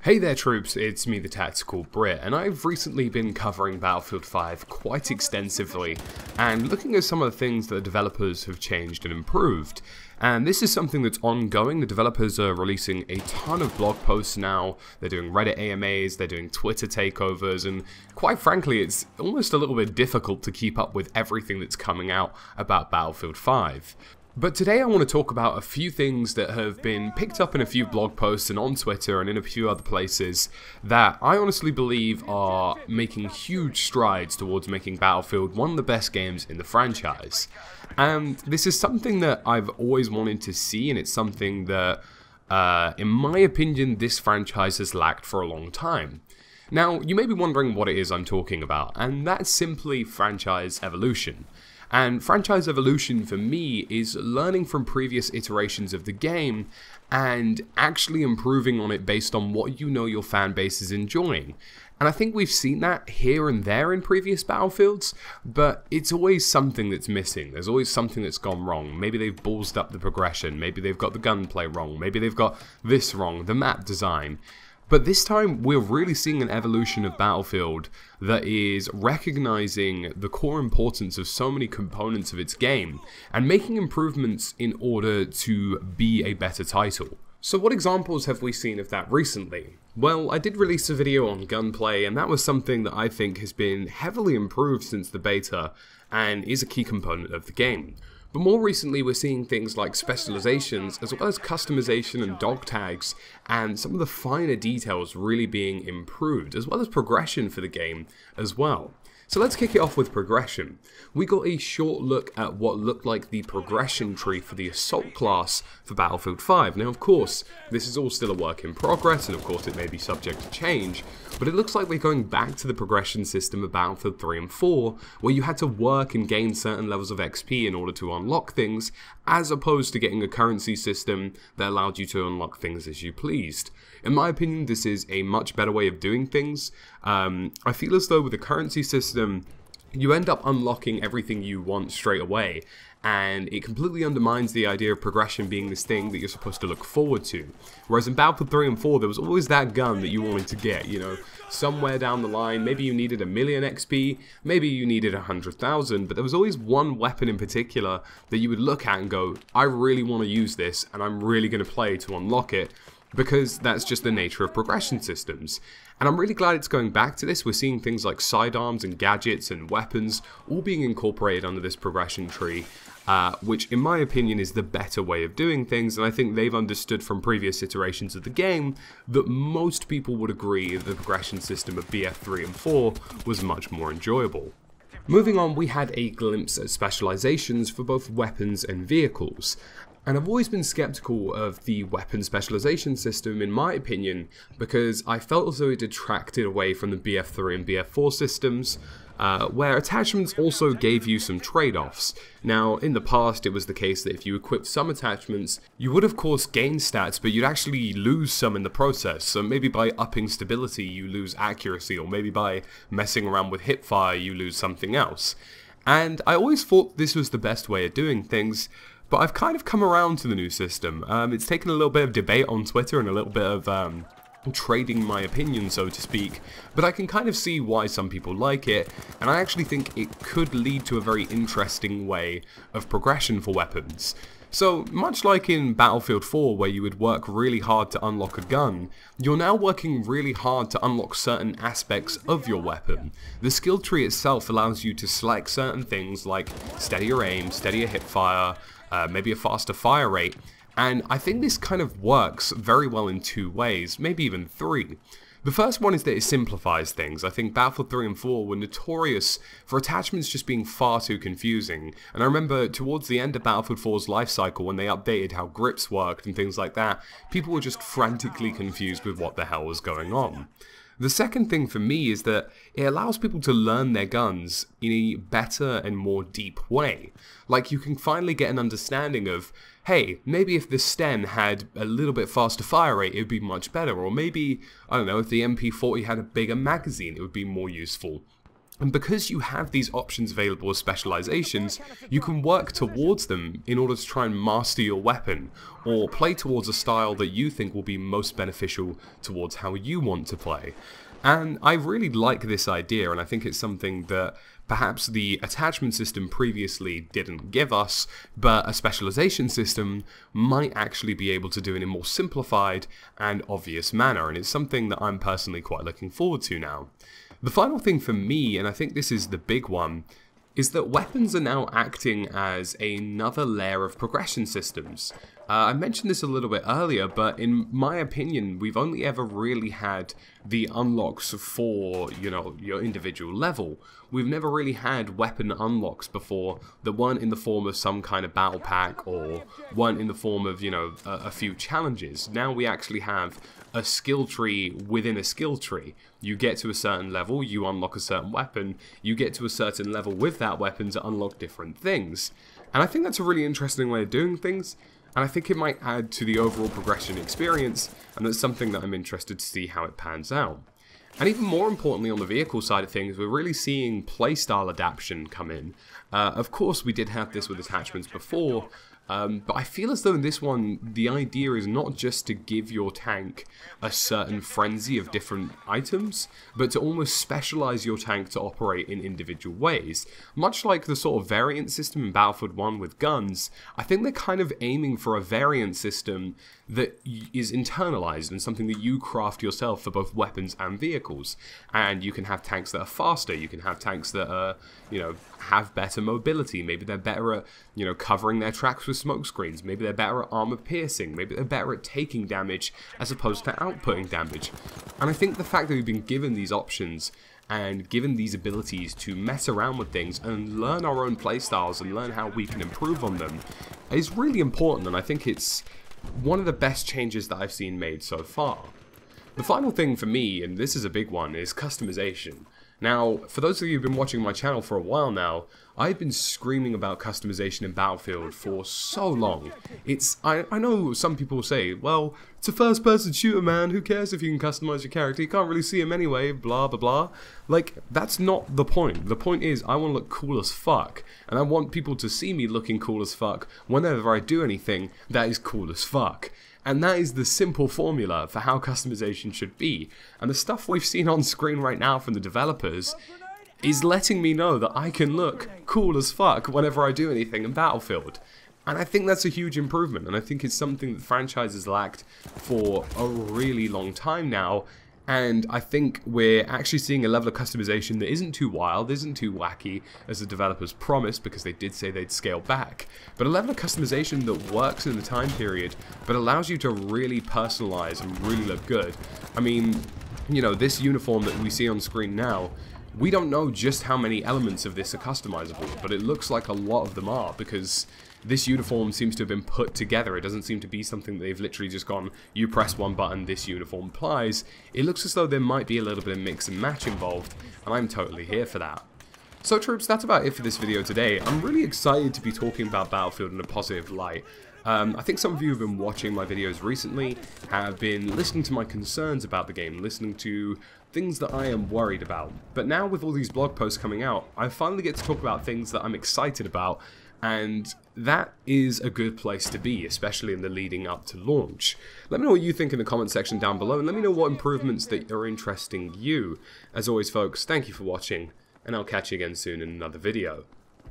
Hey there troops, it's me TheTacticalBrit, and I've recently been covering Battlefield 5 quite extensively, and looking at some of the things that the developers have changed and improved. And this is something that's ongoing. The developers are releasing a ton of blog posts now, they're doing Reddit AMAs, they're doing Twitter takeovers, and quite frankly it's almost a little bit difficult to keep up with everything that's coming out about Battlefield 5. But today I want to talk about a few things that have been picked up in a few blog posts and on Twitter and in a few other places that I honestly believe are making huge strides towards making Battlefield one of the best games in the franchise. And this is something that I've always wanted to see, and it's something that, in my opinion, this franchise has lacked for a long time. Now, you may be wondering what it is I'm talking about, and that's simply franchise evolution. And franchise evolution for me is learning from previous iterations of the game and actually improving on it based on what you know your fan base is enjoying. And I think we've seen that here and there in previous Battlefields, but it's always something that's missing. There's always something that's gone wrong. Maybe they've ballsed up the progression, maybe they've got the gunplay wrong, maybe they've got this wrong, the map design. But this time, we're really seeing an evolution of Battlefield that is recognizing the core importance of so many components of its game and making improvements in order to be a better title. So what examples have we seen of that recently? Well, I did release a video on gunplay, and that was something that I think has been heavily improved since the beta and is a key component of the game. But more recently we're seeing things like specializations as well as customization and dog tags and some of the finer details really being improved, as well as progression for the game as well. So let's kick it off with progression. We got a short look at what looked like the progression tree for the Assault class for Battlefield 5. Now of course, this is all still a work in progress, and of course it may be subject to change, but it looks like we're going back to the progression system of Battlefield 3 and 4, where you had to work and gain certain levels of XP in order to unlock things, as opposed to getting a currency system that allowed you to unlock things as you pleased. In my opinion, this is a much better way of doing things. I feel as though with the currency system, you end up unlocking everything you want straight away, and it completely undermines the idea of progression being this thing that you're supposed to look forward to. Whereas in Battlefield 3 and 4, there was always that gun that you wanted to get, you know, somewhere down the line. Maybe you needed 1,000,000 XP, maybe you needed 100,000, but there was always one weapon in particular that you would look at and go, I really want to use this, and I'm really going to play to unlock it, because that's just the nature of progression systems. And I'm really glad it's going back to this. We're seeing things like sidearms and gadgets and weapons all being incorporated under this progression tree, which in my opinion is the better way of doing things, and I think they've understood from previous iterations of the game that most people would agree that the progression system of BF3 and 4 was much more enjoyable. Moving on, we had a glimpse at specializations for both weapons and vehicles. And I've always been skeptical of the weapon specialization system, in my opinion, because I felt as though it detracted away from the BF3 and BF4 systems, where attachments also gave you some trade-offs. Now, in the past, it was the case that if you equipped some attachments, you would of course gain stats, but you'd actually lose some in the process. So maybe by upping stability, you lose accuracy, or maybe by messing around with hipfire, you lose something else. And I always thought this was the best way of doing things, but I've kind of come around to the new system. It's taken a little bit of debate on Twitter and a little bit of trading my opinion, so to speak, but I can kind of see why some people like it, and I actually think it could lead to a very interesting way of progression for weapons. So, much like in Battlefield 4 where you would work really hard to unlock a gun, you're now working really hard to unlock certain aspects of your weapon. The skill tree itself allows you to select certain things like steadier aim, steadier hipfire, maybe a faster fire rate, and I think this kind of works very well in two ways, maybe even three. The first one is that it simplifies things. I think Battlefield 3 and 4 were notorious for attachments just being far too confusing, and I remember towards the end of Battlefield 4's lifecycle when they updated how grips worked and things like that, people were just frantically confused with what the hell was going on. The second thing for me is that it allows people to learn their guns in a better and more deep way. Like, you can finally get an understanding of, hey, maybe if the Sten had a little bit faster fire rate, it would be much better. Or maybe, I don't know, if the MP40 had a bigger magazine, it would be more useful. And because you have these options available as specializations, you can work towards them in order to try and master your weapon, or play towards a style that you think will be most beneficial towards how you want to play. And I really like this idea, and I think it's something that perhaps the attachment system previously didn't give us, but a specialization system might actually be able to do in a more simplified and obvious manner, and it's something that I'm personally quite looking forward to now. The final thing for me, and I think this is the big one, is that weapons are now acting as another layer of progression systems. I mentioned this a little bit earlier, but in my opinion, we've only ever really had the unlocks for, your individual level. We've never really had weapon unlocks before that weren't in the form of some kind of battle pack or weren't in the form of, a few challenges. Now we actually have a skill tree within a skill tree. You get to a certain level, you unlock a certain weapon, you get to a certain level with that weapon to unlock different things. And I think that's a really interesting way of doing things, and I think it might add to the overall progression experience, and that's something that I'm interested to see how it pans out. And even more importantly, on the vehicle side of things, we're really seeing playstyle adaptation come in. Of course, we did have this with attachments before, but I feel as though in this one, the idea is not just to give your tank a certain frenzy of different items, but to almost specialize your tank to operate in individual ways. Much like the sort of variant system in Battlefield 1 with guns, I think they're kind of aiming for a variant system that is internalized and something that you craft yourself for both weapons and vehicles. And you can have tanks that are faster, you can have tanks that are, have better mobility, maybe they're better at, covering their tracks with smoke screens, maybe they're better at armor piercing, maybe they're better at taking damage as opposed to outputting damage. And I think the fact that we've been given these options and given these abilities to mess around with things and learn our own playstyles and learn how we can improve on them is really important, and I think it's one of the best changes that I've seen made so far. The final thing for me, and this is a big one, is customization. Now, for those of you who've been watching my channel for a while now, I've been screaming about customization in Battlefield for so long. I know some people say, well, it's a first-person shooter, man, who cares if you can customize your character, you can't really see him anyway, blah blah blah. Like, that's not the point. The point is, I want to look cool as fuck, and I want people to see me looking cool as fuck whenever I do anything that is cool as fuck. And that is the simple formula for how customization should be. And the stuff we've seen on screen right now from the developers is letting me know that I can look cool as fuck whenever I do anything in Battlefield. And I think that's a huge improvement, and I think it's something that the franchise has lacked for a really long time now. And I think we're actually seeing a level of customization that isn't too wild, isn't too wacky, as the developers promised, because they did say they'd scale back. But a level of customization that works in the time period, but allows you to really personalize and really look good. I mean, this uniform that we see on screen now, we don't know just how many elements of this are customizable, but it looks like a lot of them are, because this uniform seems to have been put together. It doesn't seem to be something that they've literally just gone, you press one button, this uniform applies. It looks as though there might be a little bit of mix and match involved, and I'm totally here for that. So troops, that's about it for this video today. I'm really excited to be talking about Battlefield in a positive light. I think some of you who have been watching my videos recently have been listening to my concerns about the game, listening to things that I am worried about. But now with all these blog posts coming out, I finally get to talk about things that I'm excited about, and that is a good place to be, especially in the leading up to launch. Let me know what you think in the comment section down below, and let me know what improvements that are interesting you. As always folks, thank you for watching, and I'll catch you again soon in another video.